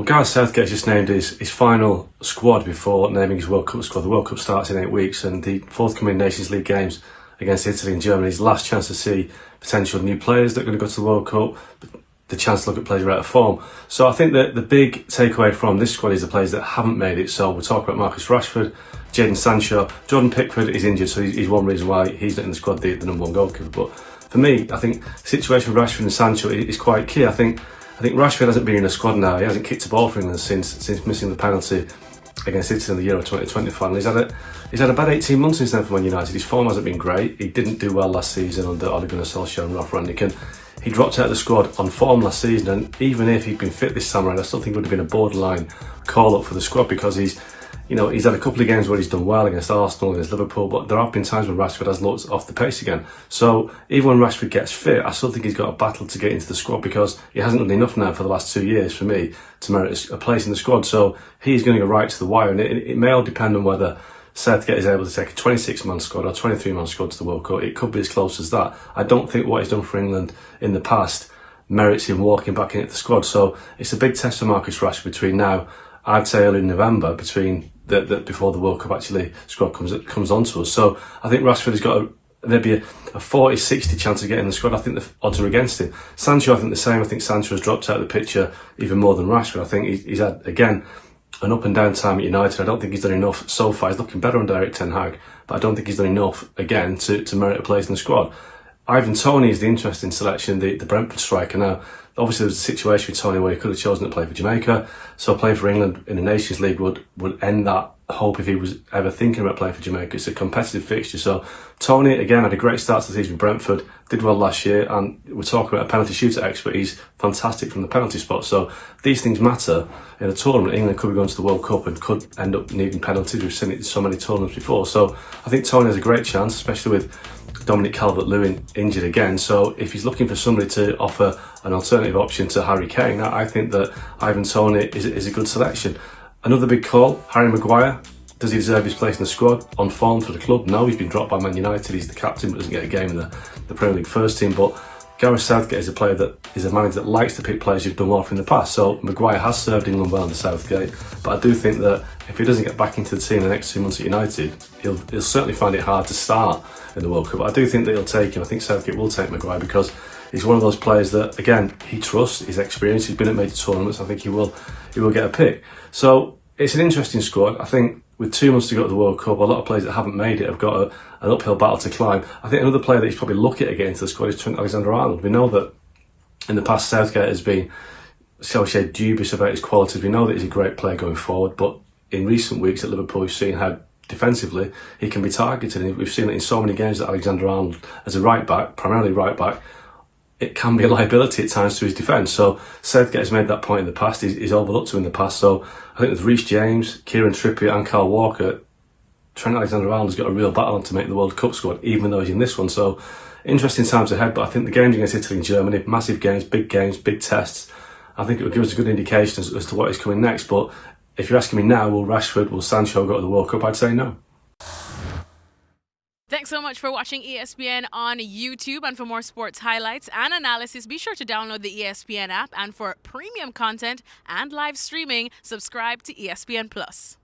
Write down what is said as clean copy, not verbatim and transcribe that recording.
Well, Gareth Southgate just named his final squad before naming his World Cup squad. The World Cup starts in 8 weeks, and the forthcoming Nations League games against Italy and Germany is the last chance to see potential new players that are going to go to the World Cup, the chance to look at players who are out of form. So I think that the big takeaway from this squad is the players that haven't made it. So we'll talk about Marcus Rashford, Jadon, Sancho. Jordan Pickford is injured, so he's one reason why he's not in the squad, the number one goalkeeper. But for me, I think the situation with Rashford and Sancho is quite key. I think Rashford hasn't been in the squad now. He hasn't kicked a ball for England since missing the penalty against Italy in the Euro 2020 final. He's had about 18 months since then for Man United. His form hasn't been great. He didn't do well last season under Ole Gunnar Solskjaer and Ralf Rangnick. He dropped out of the squad on form last season, and even if he'd been fit this summer, I still think it would have been a borderline call-up for the squad, because he's had a couple of games where he's done well against Arsenal, against Liverpool, but there have been times when Rashford has looked off the pace again. So even when Rashford gets fit, I still think he's got a battle to get into the squad, because he hasn't done enough now for the last 2 years for me to merit a place in the squad. So he's going to go right to the wire, and it may all depend on whether Southgate is able to take a 26-man squad or 23-man squad to the World Cup. It could be as close as that. I don't think what he's done for England in the past merits him walking back into the squad. So it's a big test for Marcus Rashford between now, I'd say early November, between before the World Cup actually squad comes onto us. So I think Rashford has got maybe a 40-60 chance of getting the squad. I think the odds are against him. Sancho, I think the same. I think Sancho has dropped out of the picture even more than Rashford. I think he's had, again, an up and down time at United. I don't think he's done enough so far. He's looking better under Eric Ten Hag, but I don't think he's done enough again to merit a place in the squad. Ivan Toney is the interesting selection, the Brentford striker. Now, obviously there's a situation with Toney where he could have chosen to play for Jamaica, so playing for England in the Nations League would end that hope if he was ever thinking about playing for Jamaica. It's a competitive fixture. So Toney, again, had a great start to the season with Brentford, did well last year, and we're talking about a penalty shooter expert. He's fantastic from the penalty spot. So these things matter in a tournament. England could be going to the World Cup and could end up needing penalties. We've seen it in so many tournaments before. So I think Toney has a great chance, especially with Dominic Calvert-Lewin injured again. So if he's looking for somebody to offer an alternative option to Harry Kane, I think that Ivan Toney is a good selection. Another big call, Harry Maguire. Does he deserve his place in the squad? On form for the club? No, he's been dropped by Man United. He's the captain, but doesn't get a game in the Premier League first team. But Gareth Southgate is a manager that likes to pick players who've done well in the past. So Maguire has served England well under Southgate, but I do think that if he doesn't get back into the team in the next 2 months at United, he'll certainly find it hard to start in the World Cup. But I do think that he'll take him. I think Southgate will take Maguire, because he's one of those players that, again, he trusts, his experience, he's been at major tournaments. I think he will get a pick. So it's an interesting squad. I think with 2 months to go to the World Cup, a lot of players that haven't made it have got an uphill battle to climb. I think another player that he's probably looking at getting into the squad is Trent Alexander-Arnold. We know that in the past Southgate has been, shall we say, dubious about his qualities. We know that he's a great player going forward, but in recent weeks at Liverpool, we've seen how defensively he can be targeted, and we've seen it in so many games that Alexander-Arnold, as a right back, primarily right back, it can be a liability at times to his defence. So Southgate has made that point in the past. He's overlooked him in the past. So I think with Reece James, Kieran Trippier and Kyle Walker, Trent Alexander-Arnold's got a real battle on to make the World Cup squad, even though he's in this one. So interesting times ahead, but I think the games against Italy and Germany, massive games, big tests, I think it would give us a good indication as to what is coming next. But if you're asking me now, will Rashford, will Sancho go to the World Cup, I'd say no. Thanks so much for watching ESPN on YouTube, and for more sports highlights and analysis, be sure to download the ESPN app, and for premium content and live streaming, subscribe to ESPN Plus.